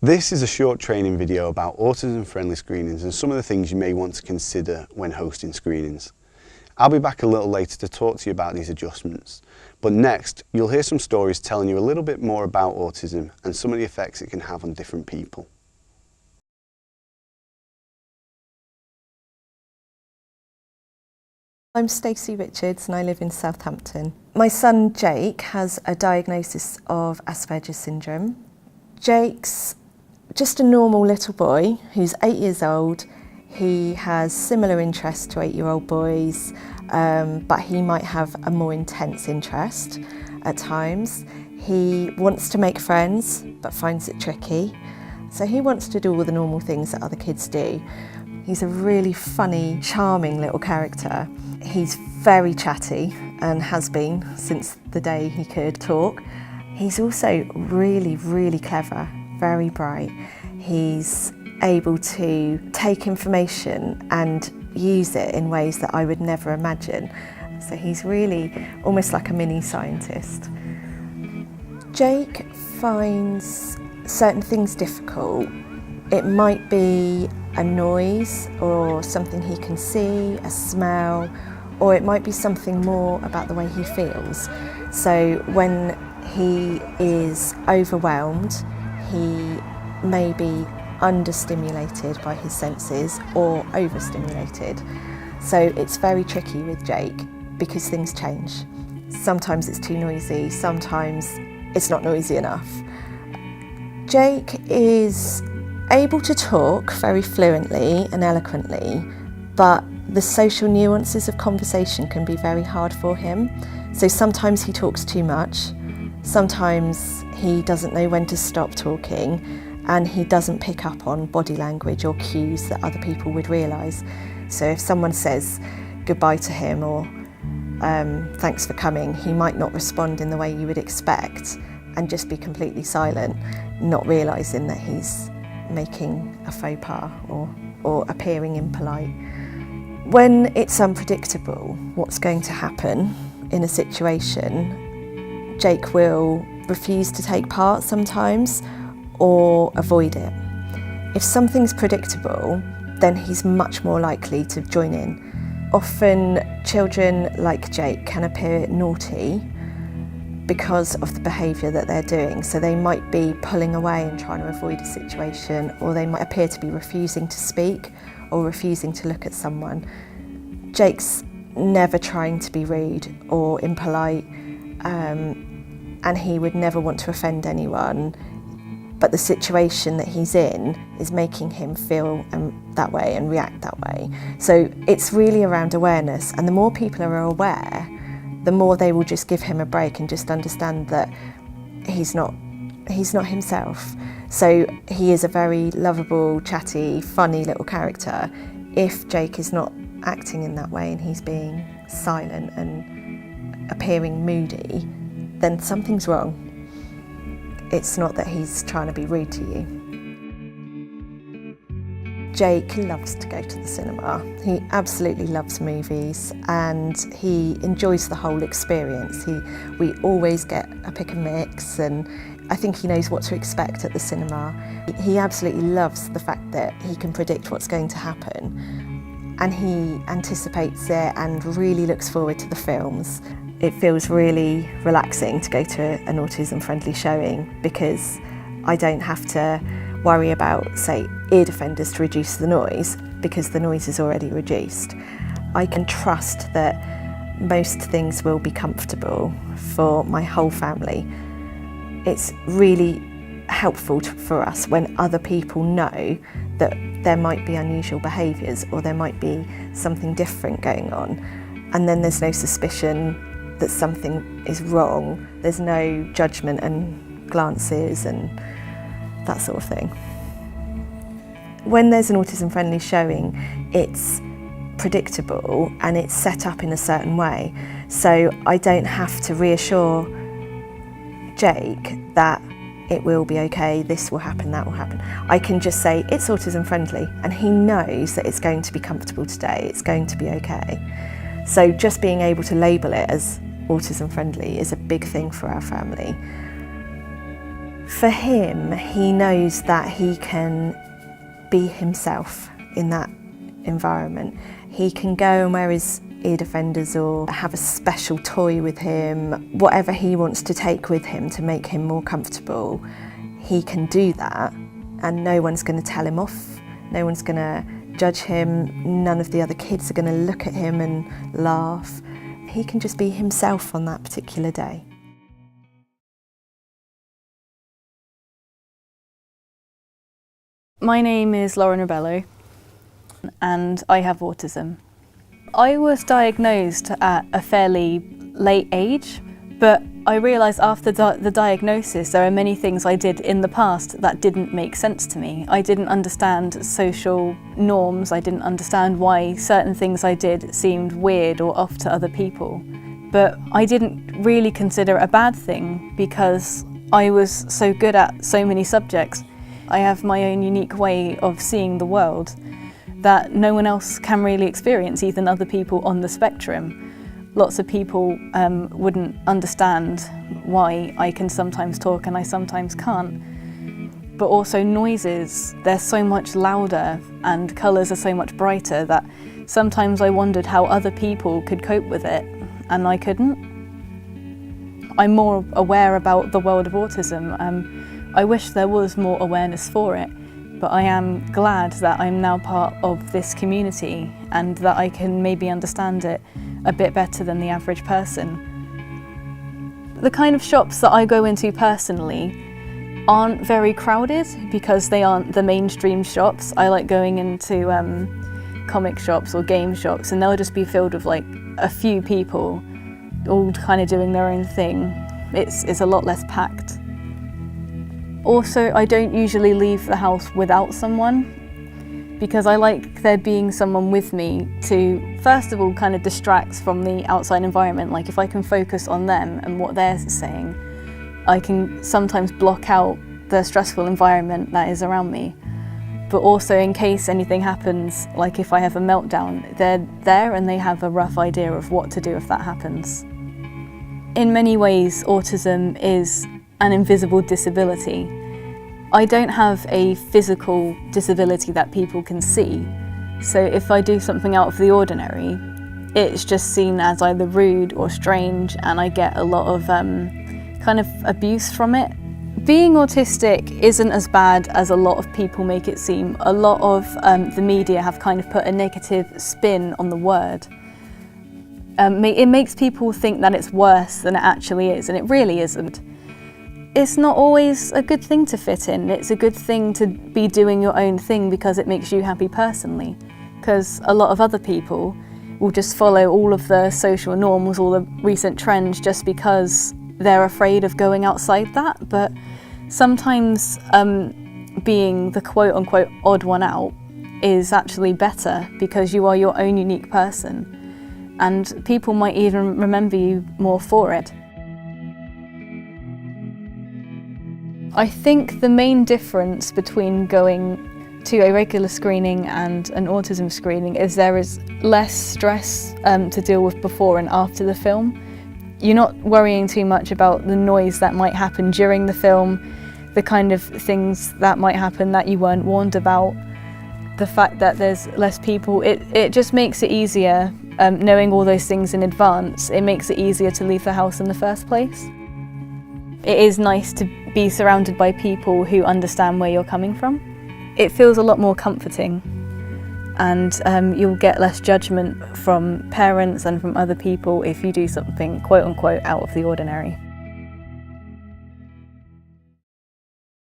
This is a short training video about autism-friendly screenings and some of the things you may want to consider when hosting screenings. I'll be back a little later to talk to you about these adjustments, but next you'll hear some stories telling you a little bit more about autism and some of the effects it can have on different people. I'm Stacey Richards and I live in Southampton. My son Jake has a diagnosis of Asperger's syndrome. Jake's just a normal little boy who's 8 years old. He has similar interests to 8-year-old boys, but he might have a more intense interest at times. He wants to make friends, but finds it tricky. So he wants to do all the normal things that other kids do. He's a really funny, charming little character. He's very chatty and has been since the day he could talk. He's also really, really clever, very bright. He's able to take information and use it in ways that I would never imagine. So he's really almost like a mini scientist. Jake finds certain things difficult. It might be a noise or something he can see, a smell, or it might be something more about the way he feels. So when he is overwhelmed, he may be understimulated by his senses or overstimulated. So it's very tricky with Jake because things change. Sometimes it's too noisy, sometimes it's not noisy enough. Jake is able to talk very fluently and eloquently, but the social nuances of conversation can be very hard for him. So sometimes he talks too much, sometimes he doesn't know when to stop talking, and he doesn't pick up on body language or cues that other people would realise. So if someone says goodbye to him or thanks for coming, he might not respond in the way you would expect and just be completely silent, not realising that he's making a faux pas or appearing impolite. When it's unpredictable what's going to happen in a situation, Jake will refuse to take part sometimes or avoid it. If something's predictable, then he's much more likely to join in. Often children like Jake can appear naughty because of the behaviour that they're doing. So they might be pulling away and trying to avoid a situation, or they might appear to be refusing to speak or refusing to look at someone. Jake's never trying to be rude or impolite, and he would never want to offend anyone, but the situation that he's in is making him feel that way and react that way. So it's really around awareness, and the more people are aware, the more they will just give him a break and just understand that he's not himself. So he is a very lovable, chatty, funny little character. If Jake is not acting in that way and he's being silent and appearing moody, then something's wrong. It's not that he's trying to be rude to you. Jake loves to go to the cinema. He absolutely loves movies and he enjoys the whole experience. We always get a pick and mix, and I think he knows what to expect at the cinema. He absolutely loves the fact that he can predict what's going to happen, and he anticipates it and really looks forward to the films. It feels really relaxing to go to an autism-friendly showing because I don't have to worry about, say, ear defenders to reduce the noise because the noise is already reduced. I can trust that most things will be comfortable for my whole family. It's really helpful for us when other people know that there might be unusual behaviours or there might be something different going on, and then there's no suspicion that something is wrong. There's no judgment and glances and that sort of thing. When there's an autism-friendly showing, it's predictable and it's set up in a certain way. So I don't have to reassure Jake that it will be okay, this will happen, that will happen. I can just say it's autism-friendly, and he knows that it's going to be comfortable today, it's going to be okay. So just being able to label it as autism-friendly is a big thing for our family. For him, he knows that he can be himself in that environment. He can go and wear his ear defenders or have a special toy with him, whatever he wants to take with him to make him more comfortable. He can do that and no one's going to tell him off, no one's going to judge him, none of the other kids are going to look at him and laugh. He can just be himself on that particular day. My name is Lauren Rebello and I have autism. I was diagnosed at a fairly late age, but I realised after the diagnosis there are many things I did in the past that didn't make sense to me. I didn't understand social norms, I didn't understand why certain things I did seemed weird or off to other people. But I didn't really consider it a bad thing because I was so good at so many subjects. I have my own unique way of seeing the world that no one else can really experience, even other people on the spectrum. Lots of people wouldn't understand why I can sometimes talk and I sometimes can't. But also noises, they're so much louder and colours are so much brighter that sometimes I wondered how other people could cope with it and I couldn't. I'm more aware about the world of autism. I wish there was more awareness for it, but I am glad that I'm now part of this community and that I can maybe understand it a bit better than the average person. The kind of shops that I go into personally aren't very crowded because they aren't the mainstream shops. I like going into comic shops or game shops and they'll just be filled with like a few people all kind of doing their own thing. It's a lot less packed. Also, I don't usually leave the house without someone because I like there being someone with me to, first of all, kind of distract from the outside environment. Like if I can focus on them and what they're saying, I can sometimes block out the stressful environment that is around me. But also in case anything happens, like if I have a meltdown, they're there and they have a rough idea of what to do if that happens. In many ways, autism is an invisible disability. I don't have a physical disability that people can see, so if I do something out of the ordinary, it's just seen as either rude or strange and I get a lot of kind of abuse from it. Being autistic isn't as bad as a lot of people make it seem. A lot of the media have kind of put a negative spin on the word. It makes people think that it's worse than it actually is, and it really isn't. It's not always a good thing to fit in. It's a good thing to be doing your own thing because it makes you happy personally. Because a lot of other people will just follow all of the social norms, all the recent trends, just because they're afraid of going outside that. But sometimes being the quote-unquote odd one out is actually better because you are your own unique person. And people might even remember you more for it. I think the main difference between going to a regular screening and an autism screening is there is less stress to deal with before and after the film. You're not worrying too much about the noise that might happen during the film, the kind of things that might happen that you weren't warned about, the fact that there's less people. It just makes it easier, knowing all those things in advance, it makes it easier to leave the house in the first place. It is nice to be surrounded by people who understand where you're coming from. It feels a lot more comforting and you'll get less judgment from parents and from other people if you do something quote-unquote out of the ordinary.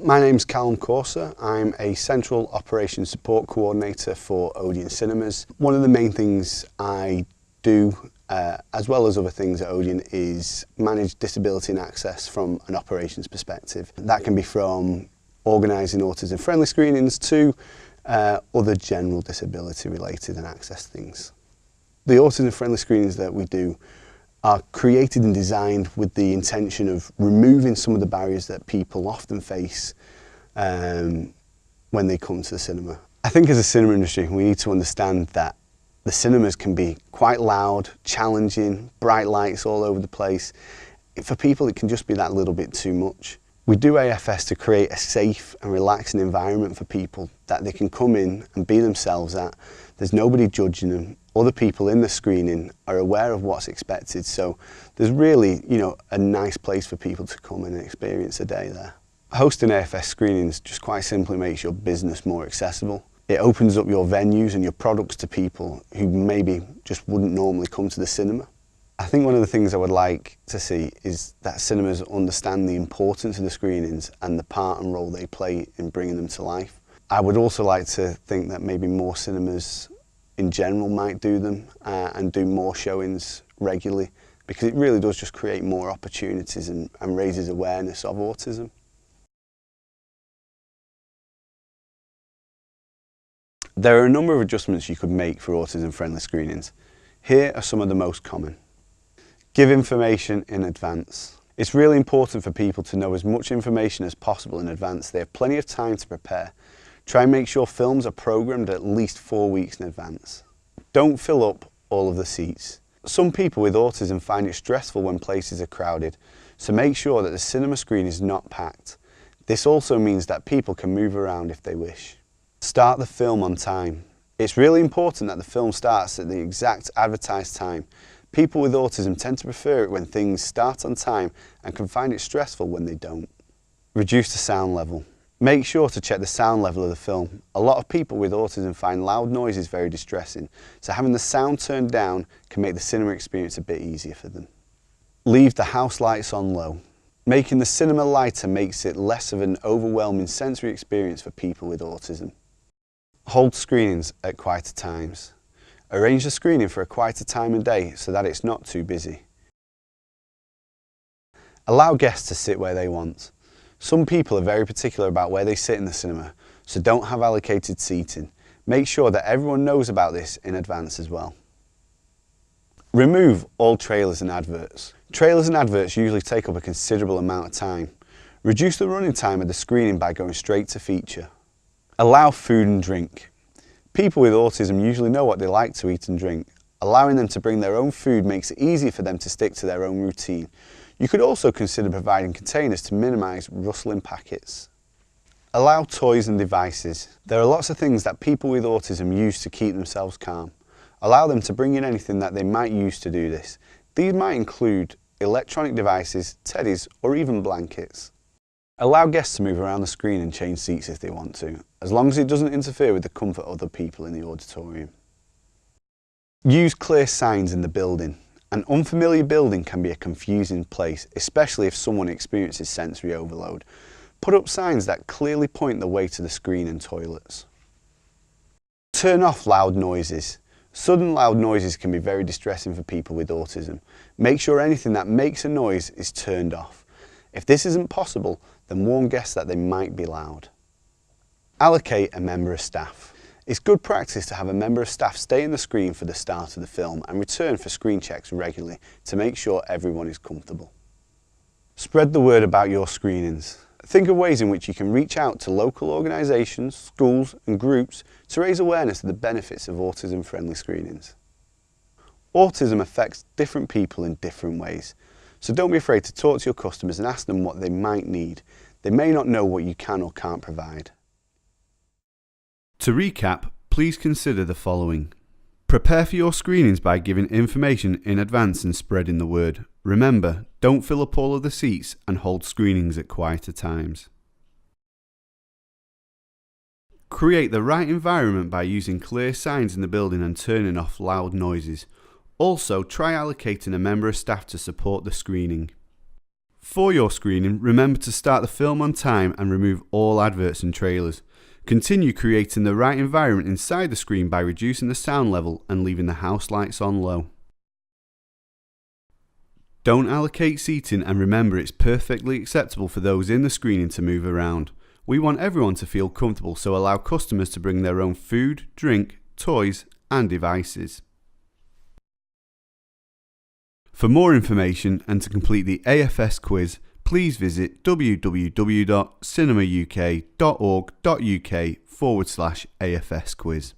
My name's Callum Corser. I'm a Central Operations Support Coordinator for Odeon Cinemas. One of the main things I do, as well as other things at Odeon, is manage disability and access from an operations perspective. That can be from organising autism-friendly screenings to other general disability-related and access things. The autism-friendly screenings that we do are created and designed with the intention of removing some of the barriers that people often face when they come to the cinema. I think as a cinema industry, we need to understand that the cinemas can be quite loud, challenging, bright lights all over the place. For people, it can just be that little bit too much. We do AFS to create a safe and relaxing environment for people that they can come in and be themselves at. There's nobody judging them. Other people in the screening are aware of what's expected, so there's really, a nice place for people to come and experience a day there. Hosting AFS screenings just quite simply makes your business more accessible. It opens up your venues and your products to people who maybe just wouldn't normally come to the cinema. I think one of the things I would like to see is that cinemas understand the importance of the screenings and the part and role they play in bringing them to life. I would also like to think that maybe more cinemas in general might do them and do more showings regularly, because it really does just create more opportunities and raises awareness of autism. There are a number of adjustments you could make for autism-friendly screenings. Here are some of the most common. Give information in advance. It's really important for people to know as much information as possible in advance. They have plenty of time to prepare. Try and make sure films are programmed at least 4 weeks in advance. Don't fill up all of the seats. Some people with autism find it stressful when places are crowded, so make sure that the cinema screen is not packed. This also means that people can move around if they wish. Start the film on time. It's really important that the film starts at the exact advertised time. People with autism tend to prefer it when things start on time and can find it stressful when they don't. Reduce the sound level. Make sure to check the sound level of the film. A lot of people with autism find loud noises very distressing, so having the sound turned down can make the cinema experience a bit easier for them. Leave the house lights on low. Making the cinema lighter makes it less of an overwhelming sensory experience for people with autism. Hold screenings at quieter times. Arrange the screening for a quieter time of day so that it's not too busy. Allow guests to sit where they want. Some people are very particular about where they sit in the cinema, so don't have allocated seating. Make sure that everyone knows about this in advance as well. Remove all trailers and adverts. Trailers and adverts usually take up a considerable amount of time. Reduce the running time of the screening by going straight to feature. Allow food and drink. People with autism usually know what they like to eat and drink. Allowing them to bring their own food makes it easier for them to stick to their own routine. You could also consider providing containers to minimise rustling packets. Allow toys and devices. There are lots of things that people with autism use to keep themselves calm. Allow them to bring in anything that they might use to do this. These might include electronic devices, teddies, or even blankets. Allow guests to move around the screen and change seats if they want to, as long as it doesn't interfere with the comfort of other people in the auditorium. Use clear signs in the building. An unfamiliar building can be a confusing place, especially if someone experiences sensory overload. Put up signs that clearly point the way to the screen and toilets. Turn off loud noises. Sudden loud noises can be very distressing for people with autism. Make sure anything that makes a noise is turned off. If this isn't possible, then warn guests that they might be loud. Allocate a member of staff. It's good practice to have a member of staff stay in the screen for the start of the film and return for screen checks regularly to make sure everyone is comfortable. Spread the word about your screenings. Think of ways in which you can reach out to local organisations, schools and groups to raise awareness of the benefits of autism-friendly screenings. Autism affects different people in different ways, so don't be afraid to talk to your customers and ask them what they might need. They may not know what you can or can't provide. To recap, please consider the following. Prepare for your screenings by giving information in advance and spreading the word. Remember, don't fill up all of the seats and hold screenings at quieter times. Create the right environment by using clear signs in the building and turning off loud noises. Also, try allocating a member of staff to support the screening. For your screening, remember to start the film on time and remove all adverts and trailers. Continue creating the right environment inside the screen by reducing the sound level and leaving the house lights on low. Don't allocate seating, and remember it's perfectly acceptable for those in the screening to move around. We want everyone to feel comfortable, so allow customers to bring their own food, drink, toys and devices. For more information and to complete the AFS quiz, please visit www.cinemauk.org.uk/AFS quiz.